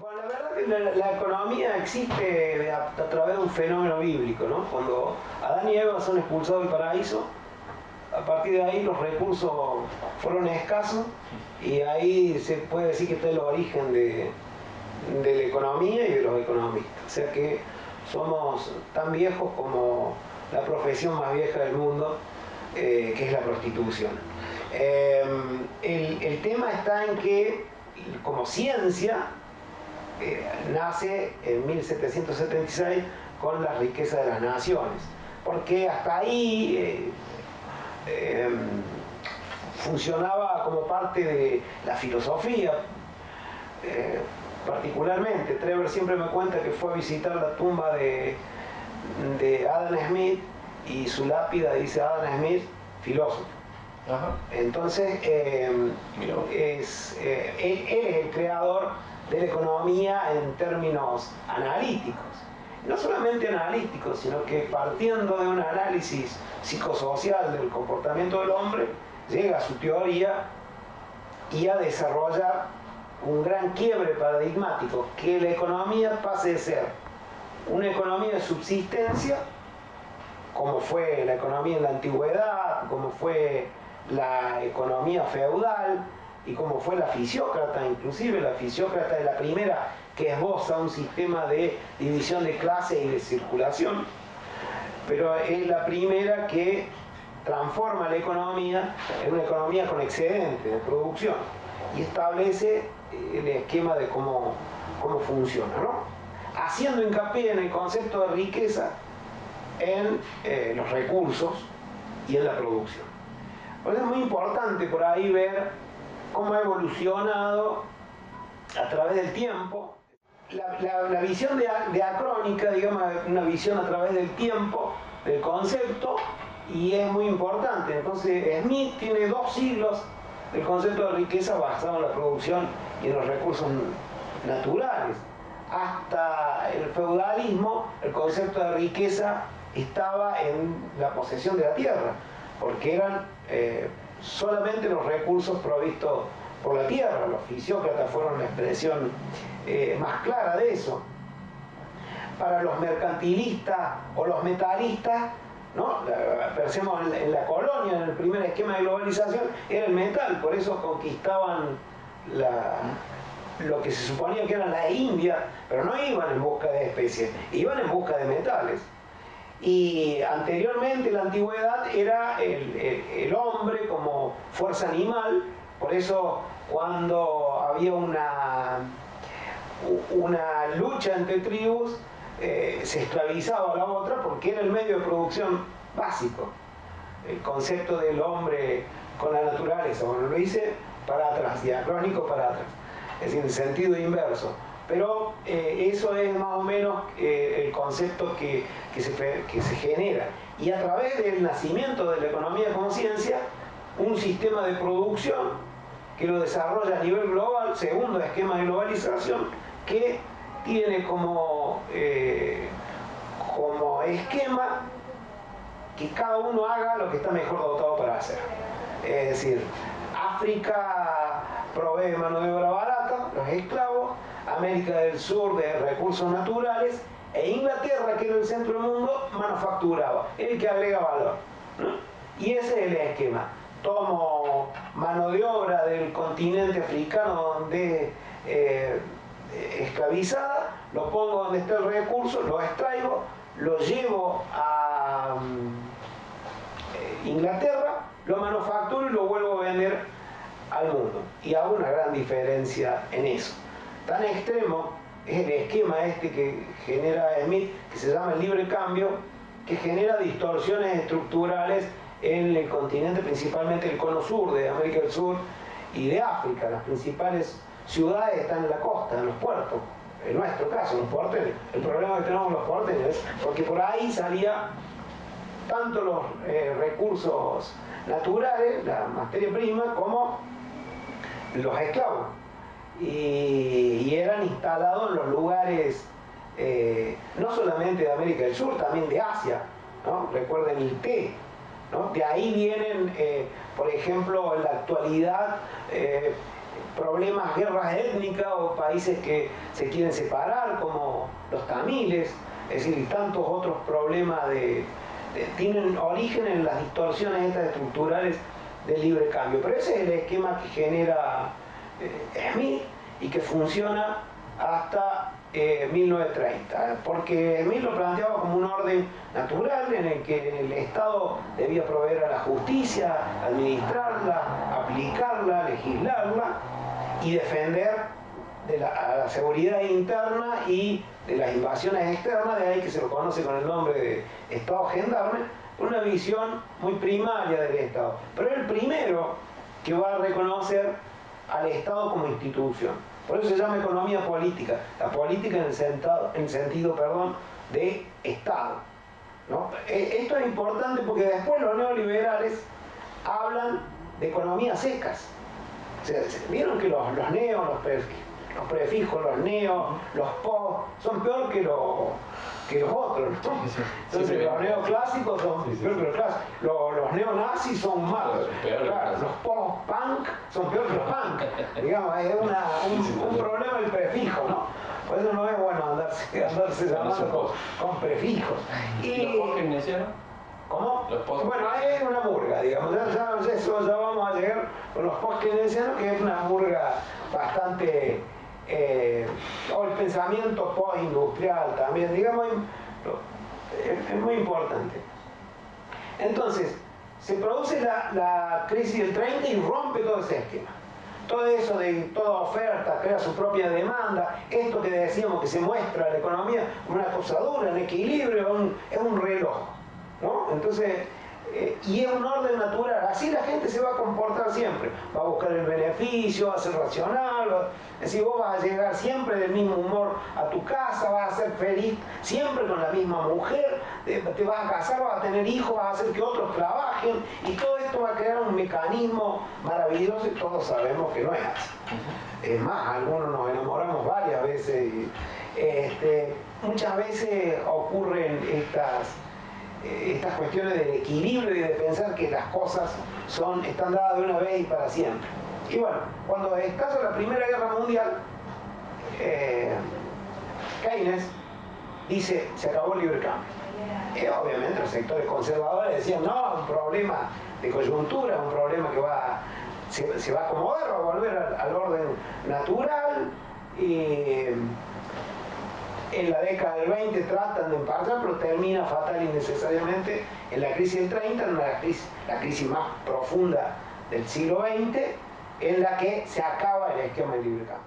Bueno, la verdad que la economía existe a través de un fenómeno bíblico, ¿no? Cuando Adán y Eva son expulsados del paraíso, a partir de ahí los recursos fueron escasos y ahí se puede decir que está el origen de la economía y de los economistas. O sea que somos tan viejos como la profesión más vieja del mundo, que es la prostitución. El tema está en que, como ciencia, nace en 1776 con la riqueza de las naciones, porque hasta ahí funcionaba como parte de la filosofía. Particularmente, Trevor siempre me cuenta que fue a visitar la tumba de Adam Smith y su lápida dice Adam Smith, filósofo. Ajá. Entonces, él es el creador de la economía en términos analíticos. No solamente analíticos, sino que partiendo de un análisis psicosocial del comportamiento del hombre, llega a su teoría y a desarrollar un gran quiebre paradigmático, que la economía pase de ser una economía de subsistencia, como fue la economía en la antigüedad, como fue la economía feudal y como fue la fisiócrata. Inclusive la fisiócrata es la primera que esboza un sistema de división de clases y de circulación, pero es la primera que transforma la economía en una economía con excedente de producción y establece el esquema de cómo funciona, ¿no? Haciendo hincapié en el concepto de riqueza, en los recursos y en la producción. Por eso es muy importante por ahí ver cómo ha evolucionado a través del tiempo la visión diacrónica, digamos, una visión a través del tiempo del concepto, y es muy importante. Entonces Smith tiene 2 siglos del concepto de riqueza basado en la producción y en los recursos naturales. Hasta el feudalismo el concepto de riqueza estaba en la posesión de la tierra, porque eran solamente los recursos provistos por la tierra. Los fisiócratas fueron la expresión más clara de eso. Para los mercantilistas o los metalistas, ¿no? Pensemos en la colonia, en el primer esquema de globalización, era el metal, por eso conquistaban lo que se suponía que era la India, pero no iban en busca de especies, iban en busca de metales. Y anteriormente, en la antigüedad, era el hombre como fuerza animal. Por eso cuando había una lucha entre tribus, se esclavizaba a la otra porque era el medio de producción básico. El concepto del hombre con la naturaleza, bueno, lo hice para atrás, diacrónico para atrás, es decir, en sentido inverso. Pero eso es más o menos el concepto que se genera. Y a través del nacimiento de la economía como ciencia, un sistema de producción que lo desarrolla a nivel global, segundo esquema de globalización, que tiene como esquema que cada uno haga lo que está mejor dotado para hacer. Es decir, África provee mano de obra barata, los esclavos, América del Sur de recursos naturales, e Inglaterra, que era el centro del mundo, manufacturaba, el que agrega valor, ¿no? Y ese es el esquema. Tomo mano de obra del continente africano donde esclavizada, lo pongo donde está el recurso, lo extraigo, lo llevo a Inglaterra, lo manufacturo y lo vuelvo a vender al mundo. Y hago una gran diferencia en eso. Tan extremo es el esquema este que genera Smith, que se llama el libre cambio, que genera distorsiones estructurales en el continente, principalmente el cono sur de América del Sur y de África. Las principales ciudades están en la costa, en los puertos. En nuestro caso, los porteños. El problema que tenemos los porteños es porque por ahí salía tanto los recursos naturales, la materia prima, como los esclavos. Y eran instalados en los lugares no solamente de América del Sur, también de Asia, ¿no? Recuerden el té, ¿no? De ahí vienen, por ejemplo, en la actualidad, problemas, guerras étnicas o países que se quieren separar, como los tamiles, es decir, y tantos otros problemas tienen origen en las distorsiones estas estructurales del libre cambio. Pero ese es el esquema que genera Smith y que funciona hasta 1930, porque Smith lo planteaba como un orden natural en el que el Estado debía proveer a la justicia, administrarla, aplicarla, legislarla y defender a la seguridad interna y de las invasiones externas, de ahí que se lo conoce con el nombre de Estado gendarme, una visión muy primaria del Estado. Pero es el primero que va a reconocer al Estado como institución. Por eso se llama economía política, la política en el sentido de Estado, ¿no? Esto es importante porque después los neoliberales hablan de economías secas. O sea, vieron que los neos, los prefijos, los neos, los post, son peor que los otros, ¿no? Entonces los neoclásicos son peor que los clásicos, los neonazis son malos, claro, los post-punk son peor que los punk, digamos, es un problema el prefijo, ¿no? Por eso no es bueno andarse llamando con prefijos. ¿Y los post-keynesianos? ¿Cómo? Bueno, es una murga, digamos, ya vamos a llegar con los post-keynesianos, que es una murga bastante... o el pensamiento post-industrial también, digamos, es muy importante. Entonces, se produce la crisis del 30 y rompe todo ese esquema. Todo eso de toda oferta crea su propia demanda, esto que decíamos que se muestra la economía como una cosa dura, en equilibrio, es un reloj, ¿no? Entonces, y es un orden natural, así la gente se va a comportar siempre, va a buscar el beneficio, va a ser racional, es decir, vos vas a llegar siempre del mismo humor a tu casa, vas a ser feliz siempre con la misma mujer, te vas a casar, vas a tener hijos, vas a hacer que otros trabajen, y todo esto va a crear un mecanismo maravilloso y todos sabemos que no es así. Es más, algunos nos enamoramos varias veces y muchas veces ocurren estas cuestiones del equilibrio y de pensar que las cosas están dadas de una vez y para siempre. Y bueno, cuando estalla la Primera Guerra Mundial, Keynes dice, se acabó el libre cambio. Obviamente los sectores conservadores decían, no, un problema de coyuntura, un problema que se va a acomodar, va a volver al orden natural, y en la década del 20 tratan de empalzar, pero termina fatal y necesariamente en la crisis del 30, en la crisis más profunda del siglo XX, en la que se acaba el esquema del libre cambio.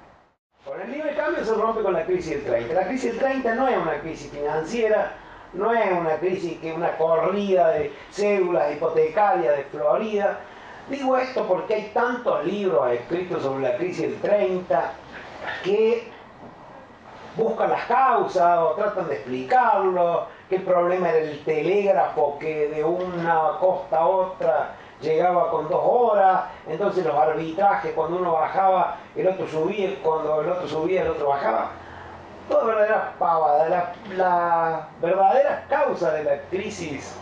Con el libre cambio se rompe con la crisis del 30. La crisis del 30 no es una crisis financiera, no es una crisis que una corrida de cédulas hipotecarias de Florida. Digo esto porque hay tantos libros escritos sobre la crisis del 30 que buscan las causas o tratan de explicarlo, que el problema era el telégrafo que de una costa a otra llegaba con 2 horas, entonces los arbitrajes, cuando uno bajaba, el otro subía, cuando el otro subía, el otro bajaba. Todo verdadera pavada. La verdadera causa de la crisis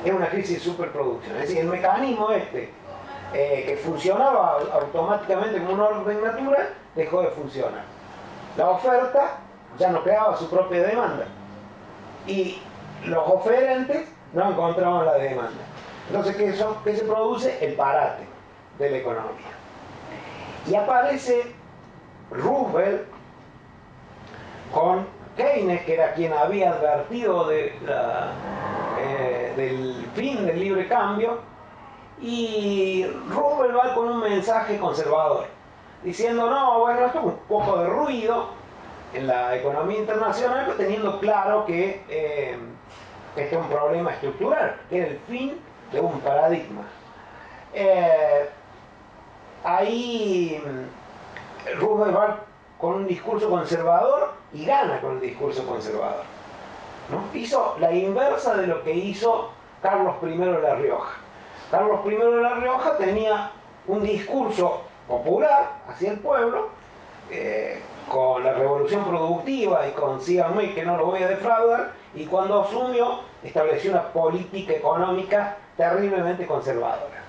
es una crisis de superproducción. Es decir, el mecanismo que funcionaba automáticamente como un orden natural, dejó de funcionar. La oferta ya no creaba su propia demanda y los oferentes no encontraban la demanda. Entonces, ¿qué se produce? El parate de la economía. Y aparece Roosevelt con Keynes, que era quien había advertido del fin del libre cambio, y Roosevelt va con un mensaje conservador, diciendo, no, bueno, esto es un poco de ruido en la economía internacional, pero teniendo claro que este es un problema estructural, que es el fin de un paradigma. Ahí Roosevelt va con un discurso conservador y gana con el discurso conservador, ¿no? Hizo la inversa de lo que hizo Carlos I de La Rioja. Carlos I de La Rioja tenía un discurso popular hacia el pueblo, con la revolución productiva y con síganme que no lo voy a defraudar, y cuando asumió estableció una política económica terriblemente conservadora.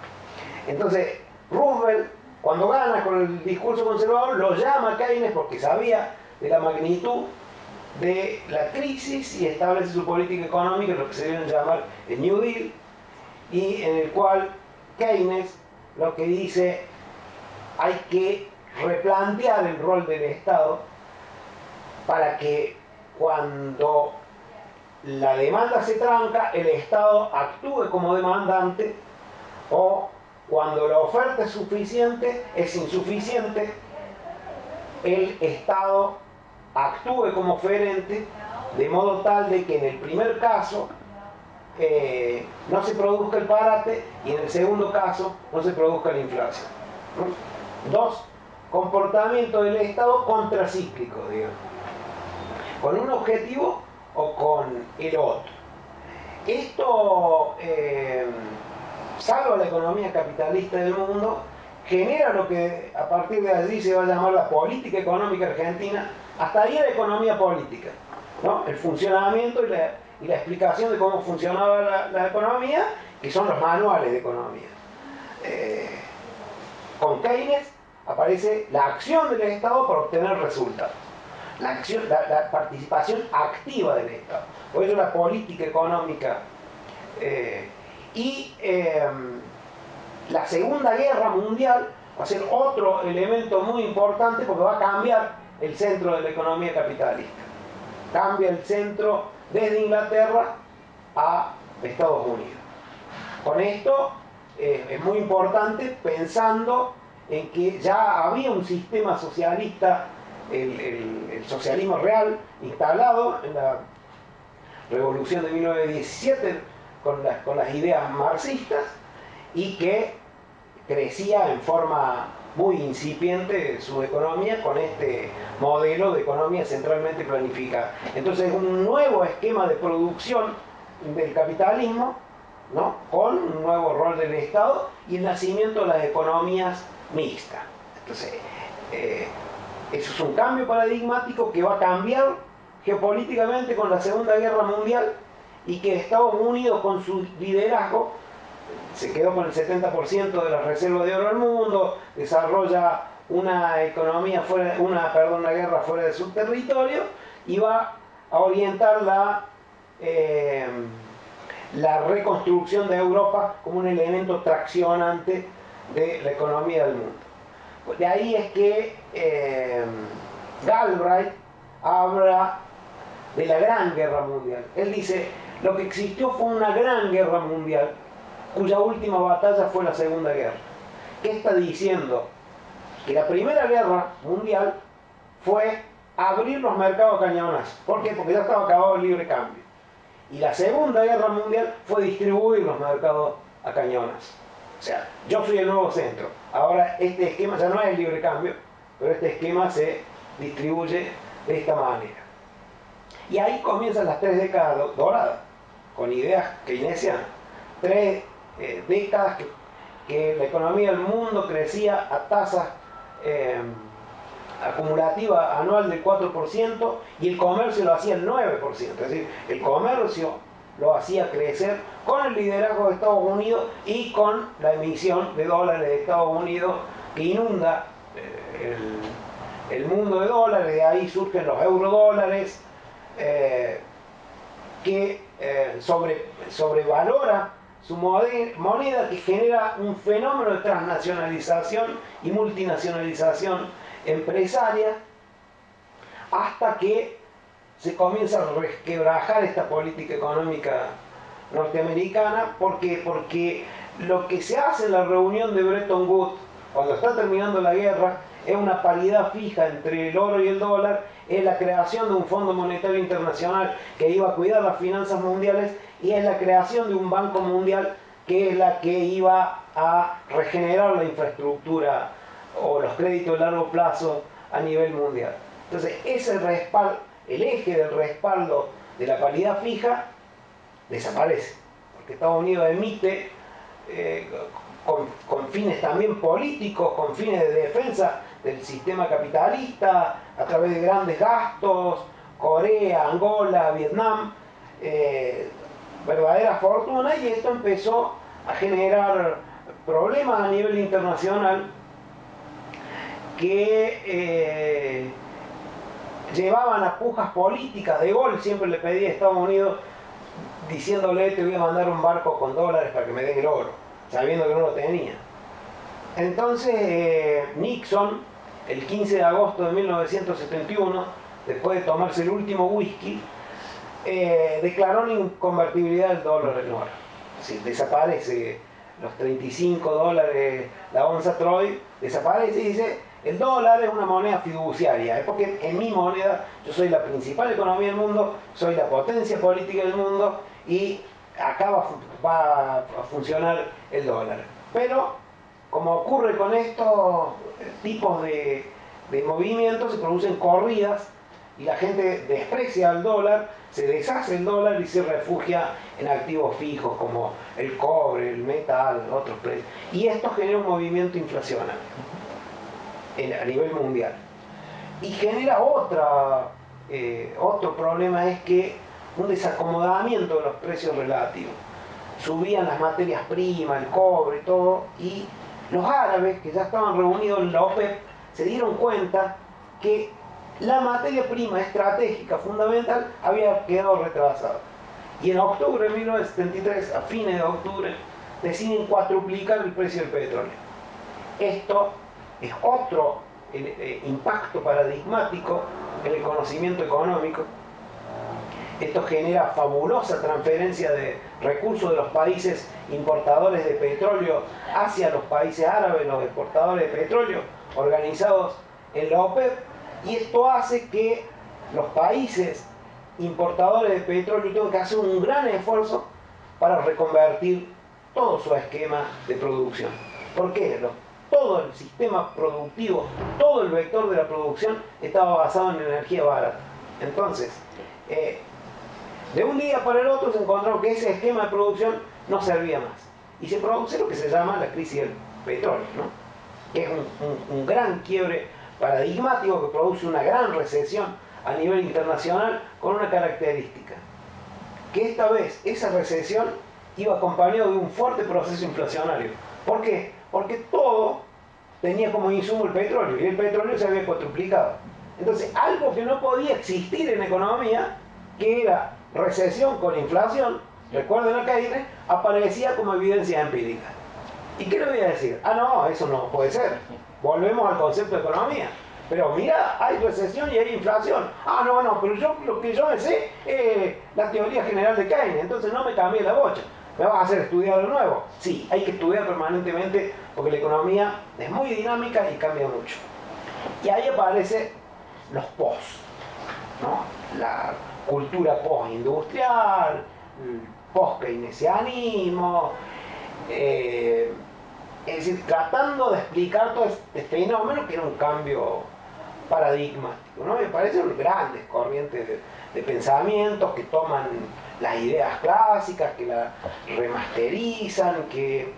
Entonces Roosevelt Cuando gana con el discurso conservador, lo llama Keynes porque sabía de la magnitud de la crisis y establece su política económica, lo que se debe llamar el New Deal, y en el cual Keynes lo que dice, hay que replantear el rol del Estado para que cuando la demanda se tranca, el Estado actúe como demandante, o cuando la oferta es suficiente, es insuficiente, el Estado actúe como oferente, de modo tal de que en el primer caso no se produzca el parate y en el segundo caso no se produzca la inflación, ¿no? Dos comportamientos del Estado contracíclicos, digamos, con un objetivo o con el otro. Esto, salvo la economía capitalista del mundo, genera lo que a partir de allí se va a llamar la política económica argentina. Hasta ahí la economía política, ¿no? El funcionamiento y la explicación de cómo funcionaba la economía, que son los manuales de economía. Con Keynes aparece la acción del Estado para obtener resultados, la participación activa del Estado. Por eso la política económica. La Segunda Guerra Mundial va a ser otro elemento muy importante porque va a cambiar el centro de la economía capitalista. Cambia el centro desde Inglaterra a Estados Unidos. Con esto es muy importante pensando en que ya había un sistema socialista, el socialismo real, instalado en la Revolución de 1917 con las ideas marxistas, y que crecía en forma muy incipiente su economía con este modelo de economía centralmente planificada. Entonces es un nuevo esquema de producción del capitalismo, ¿no? Con un nuevo rol del Estado y el nacimiento de las economías mixtas. Entonces, eso es un cambio paradigmático que va a cambiar geopolíticamente con la Segunda Guerra Mundial, y que Estados Unidos, con su liderazgo, se quedó con el 70% de las reservas de oro del mundo, desarrolla una economía una guerra fuera de su territorio, y va a orientar la reconstrucción de Europa como un elemento traccionante de la economía del mundo. De ahí es que Galbraith habla de la Gran Guerra Mundial. Él dice, lo que existió fue una gran guerra mundial, cuya última batalla fue la Segunda Guerra. ¿Qué está diciendo? Que la Primera Guerra Mundial fue abrir los mercados a cañonazos. ¿Por qué? Porque ya estaba acabado el libre cambio. Y la Segunda Guerra Mundial fue distribuir los mercados a cañonazos. O sea, yo soy el nuevo centro. Ahora este esquema ya no es el libre cambio, pero este esquema se distribuye de esta manera. Y ahí comienzan las 3 décadas doradas, con ideas keynesianas. 3 décadas que la economía del mundo crecía a tasas acumulativa anual del 4%, y el comercio lo hacía el 9%. Es decir, el comercio lo hacía crecer con el liderazgo de Estados Unidos y con la emisión de dólares de Estados Unidos que inunda el mundo de dólares. De ahí surgen los eurodólares, que sobrevalora su moneda, que genera un fenómeno de transnacionalización y multinacionalización empresaria, hasta que se comienza a resquebrajar esta política económica norteamericana. ¿Por qué? Porque lo que se hace en la reunión de Bretton Woods, cuando está terminando la guerra, es una paridad fija entre el oro y el dólar, es la creación de un Fondo Monetario Internacional que iba a cuidar las finanzas mundiales, y es la creación de un Banco Mundial que es la que iba a regenerar la infraestructura o los créditos de largo plazo a nivel mundial. Entonces, ese respaldo, el eje del respaldo de la paridad fija, desaparece, porque Estados Unidos emite con fines también políticos, con fines de defensa del sistema capitalista, a través de grandes gastos, Corea, Angola, Vietnam, verdadera fortuna, y esto empezó a generar problemas a nivel internacional, que llevaban a pujas políticas. De Gaulle siempre le pedía a Estados Unidos diciéndole: te voy a mandar un barco con dólares para que me den el oro, sabiendo que no lo tenía. Entonces Nixon, el 15 de agosto de 1971, después de tomarse el último whisky, declaró la inconvertibilidad del dólar en oro. Es decir, desaparece los 35 dólares la onza Troy, desaparece y dice: el dólar es una moneda fiduciaria, porque en mi moneda yo soy la principal economía del mundo, soy la potencia política del mundo y acá va a funcionar el dólar. Pero, como ocurre con estos tipos de movimientos, se producen corridas y la gente desprecia al dólar, se deshace el dólar y se refugia en activos fijos como el cobre, el metal, otros precios. Y esto genera un movimiento inflacionario a nivel mundial. Y genera otro problema, es que un desacomodamiento de los precios relativos. Subían las materias primas, el cobre y todo, y los árabes, que ya estaban reunidos en la OPEP, se dieron cuenta que la materia prima estratégica fundamental había quedado retrasada. Y en octubre de 1973, a fines de octubre, deciden cuadruplicar el precio del petróleo. Esto es otro impacto paradigmático en el conocimiento económico. Esto genera fabulosa transferencia de recursos de los países importadores de petróleo hacia los países árabes, los exportadores de petróleo, organizados en la OPEP, y esto hace que los países importadores de petróleo tengan que hacer un gran esfuerzo para reconvertir todo su esquema de producción. ¿Por qué? Todo el sistema productivo, todo el vector de la producción estaba basado en energía barata. Entonces, de un día para el otro se encontró que ese esquema de producción no servía más. Y se produce lo que se llama la crisis del petróleo, ¿no? Que es un gran quiebre paradigmático que produce una gran recesión a nivel internacional, con una característica: que esta vez esa recesión iba acompañado de un fuerte proceso inflacionario. ¿Por qué? Porque todo tenía como insumo el petróleo, y el petróleo se había cuadruplicado. Entonces, algo que no podía existir en economía, que era recesión con inflación, recuerden a Keynes, aparecía como evidencia empírica. ¿Y qué le voy a decir? Ah, no, eso no puede ser. Volvemos al concepto de economía. Pero mira, hay recesión y hay inflación. Ah, no, pero lo que yo me sé es la teoría general de Keynes, entonces no me cambié la bocha. ¿Me vas a hacer estudiar de nuevo? Sí, hay que estudiar permanentemente, porque la economía es muy dinámica y cambia mucho. Y ahí aparecen los post, ¿no? La cultura postindustrial, el post-keynesianismo, es decir, tratando de explicar todo este fenómeno que era un cambio paradigmático, ¿no? Me parecen grandes corrientes de pensamientos que toman las ideas clásicas, que las remasterizan, que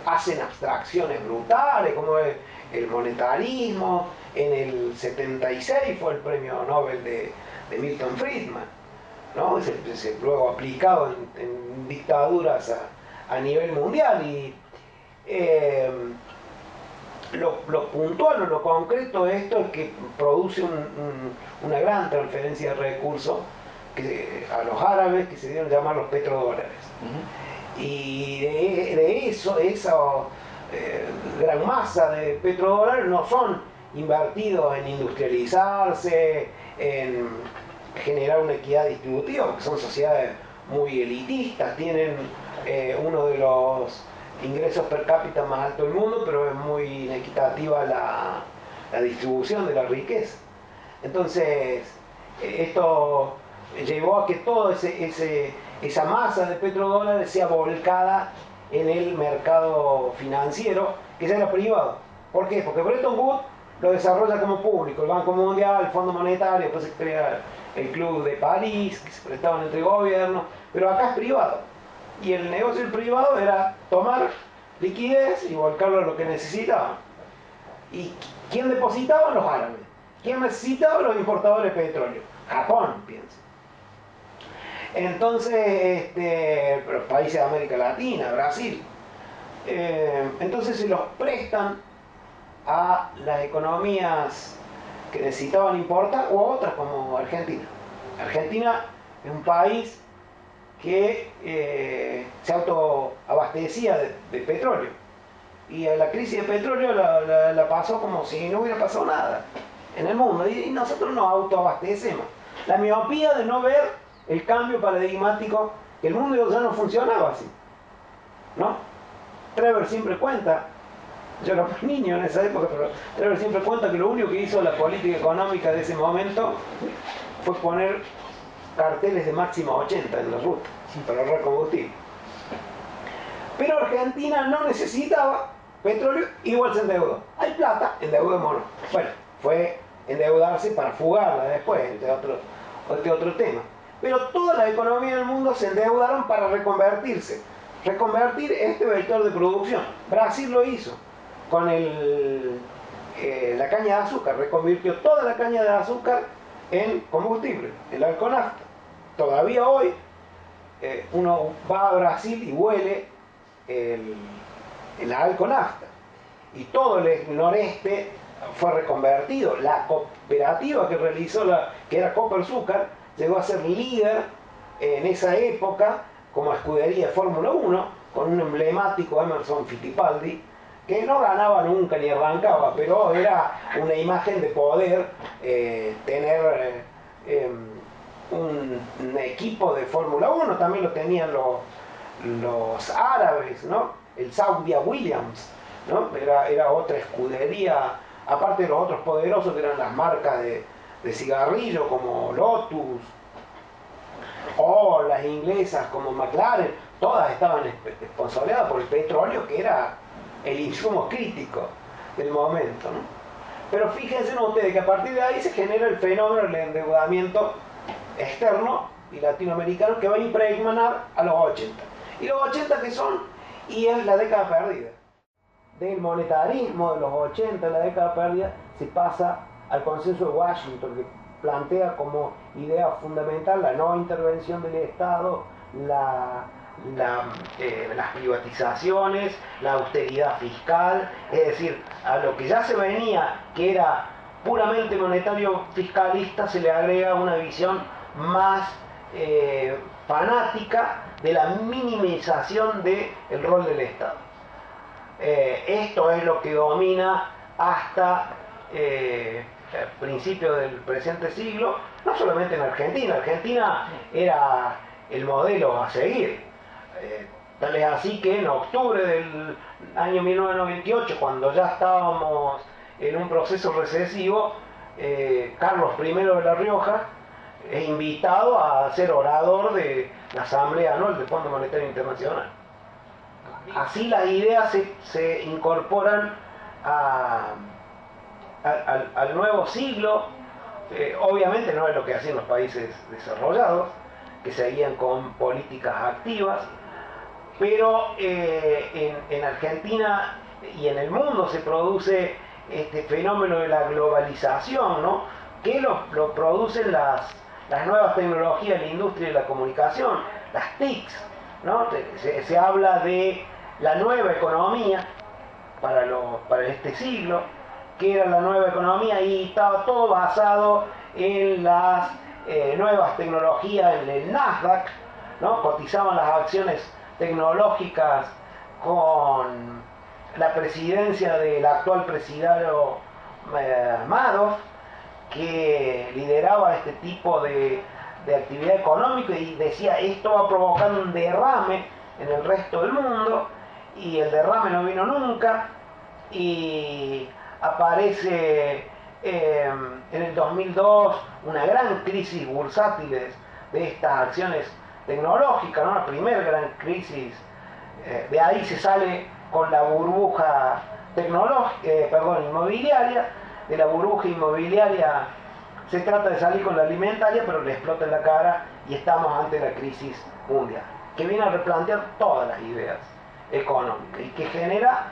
hacen abstracciones brutales, como el monetarismo. En el 76 fue el premio Nobel de Milton Friedman, ¿no? Luego aplicado en dictaduras a nivel mundial. Y lo puntual o lo concreto de esto es que produce una gran transferencia de recursos a los árabes, que se dieron a llamar los petrodólares. Y de esa gran masa de petrodólares no son invertidos en industrializarse, en generar una equidad distributiva, porque son sociedades muy elitistas, tienen uno de los ingresos per cápita más alto del mundo, pero es muy inequitativa la distribución de la riqueza. Entonces, esto llevó a que toda esa masa de petrodólares sea volcada en el mercado financiero, que ya era privado. ¿Por qué? Porque Bretton Woods lo desarrolla como público, el Banco Mundial, el Fondo Monetario, después se crea el Club de París, que se prestaban entre gobiernos, pero acá es privado. Y el negocio del privado era tomar liquidez y volcarlo a lo que necesitaban. ¿Y quién depositaba? Los árabes. ¿Quién necesitaba? Los importadores de petróleo. Japón, piensa. Entonces, los países de América Latina, Brasil. Entonces se los prestan a las economías que necesitaban importar o a otras como Argentina. Argentina es un país que se autoabastecía de petróleo, y la crisis de petróleo la pasó como si no hubiera pasado nada en el mundo, y nosotros nos autoabastecemos. La miopía de no ver el cambio paradigmático, que el mundo ya no funcionaba así, ¿no? Trevor siempre cuenta, yo era un niño en esa época, pero Trevor siempre cuenta que lo único que hizo la política económica de ese momento fue poner carteles de máxima 80 en la ruta para ahorrar combustible. Pero Argentina no necesitaba petróleo, igual se endeudó. Hay plata, endeudémonos. Bueno, fue endeudarse para fugarla después, este otro tema. Pero todas las economías del mundo se endeudaron para reconvertirse. Reconvertir este vector de producción. Brasil lo hizo con la caña de azúcar. Reconvirtió toda la caña de azúcar en combustible, el alconafta. Todavía hoy uno va a Brasil y huele el alconafta. Y todo el noreste fue reconvertido. La cooperativa que realizó, que era Copersucar, llegó a ser líder en esa época como escudería de Fórmula 1, con un emblemático Emerson Fittipaldi, que no ganaba nunca ni arrancaba, pero era una imagen de poder tener un equipo de Fórmula 1. También lo tenían los árabes, ¿no? El Saudia Williams, ¿no? Era otra escudería, aparte de los otros poderosos que eran las marcas de cigarrillo como Lotus, o las inglesas como McLaren. Todas estaban esponsoreadas por el petróleo, que era el insumo crítico del momento, ¿no? Pero fíjense ustedes que a partir de ahí se genera el fenómeno del endeudamiento externo y latinoamericano, que va a impregnar a los 80. ¿Y los 80 qué son? Y es la década perdida. Del monetarismo de los 80, la década perdida, se pasa al consenso de Washington, que plantea como idea fundamental la no intervención del Estado, las privatizaciones, la austeridad fiscal, es decir, a lo que ya se venía, que era puramente monetario fiscalista, se le agrega una visión más fanática de la minimización del rol del Estado. Esto es lo que domina hasta principios del presente siglo, no solamente en Argentina. Argentina era el modelo a seguir. Tal es así que en octubre del año 1998, cuando ya estábamos en un proceso recesivo, Carlos I de La Rioja es invitado a ser orador de la Asamblea Anual del Fondo Monetario Internacional. Así las ideas se incorporan al nuevo siglo. Obviamente no es lo que hacían los países desarrollados, que seguían con políticas activas, pero en Argentina y en el mundo se produce este fenómeno de la globalización, ¿no? Que lo producen las nuevas tecnologías de la industria de la comunicación, las TICs, ¿no? Se habla de la nueva economía para este siglo, que era la nueva economía, y estaba todo basado en las nuevas tecnologías, en el Nasdaq, ¿no? Cotizaban las acciones tecnológicas con la presidencia del actual presidiario Madoff, que lideraba este tipo de actividad económica, y decía: esto va a provocar un derrame en el resto del mundo, y el derrame no vino nunca, y aparece en el 2002 una gran crisis bursátil de estas acciones tecnológicas, ¿no? La primera gran crisis. De ahí se sale con la burbuja inmobiliaria. De la burbuja inmobiliaria se trata de salir con la alimentaria, pero le explota en la cara y estamos ante la crisis mundial, que viene a replantear todas las ideas económicas y que genera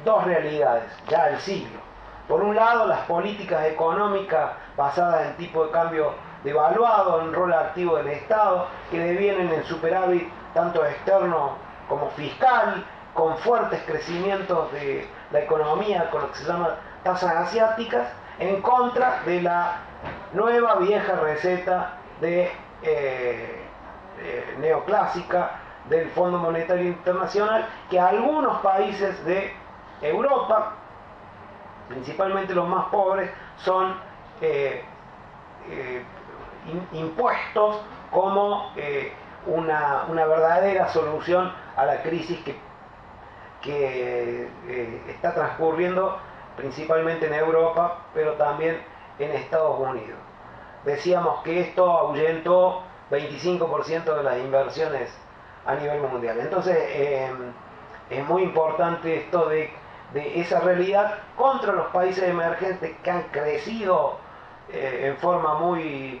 dos realidades ya al siglo. Por un lado, las políticas económicas basadas en tipo de cambio devaluado, en rol activo del Estado, que devienen en superávit tanto externo como fiscal, con fuertes crecimientos de la economía, con lo que se llama tasas asiáticas, en contra de la nueva vieja receta de neoclásica del Fondo Monetario Internacional, que algunos países de Europa, principalmente los más pobres, son impuestos como una verdadera solución a la crisis que está transcurriendo principalmente en Europa, pero también en Estados Unidos. Decíamos que esto ahuyentó 25% de las inversiones a nivel mundial. Entonces es muy importante esto de esa realidad contra los países emergentes que han crecido en forma muy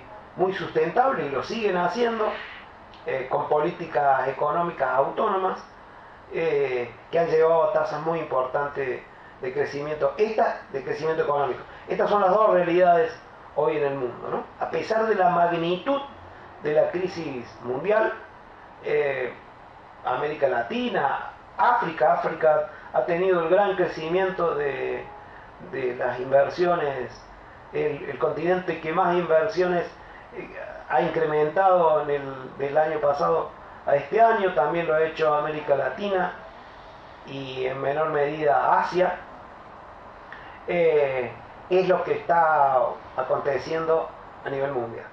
sustentable y lo siguen haciendo con políticas económicas autónomas que han llevado a tasas muy importantes de crecimiento, de crecimiento económico. Estas son las dos realidades hoy en el mundo, ¿no? A pesar de la magnitud de la crisis mundial, América Latina, África ha tenido el gran crecimiento de las inversiones, el continente que más inversiones ha incrementado del año pasado a este año, también lo ha hecho América Latina y en menor medida Asia. Es lo que está aconteciendo a nivel mundial.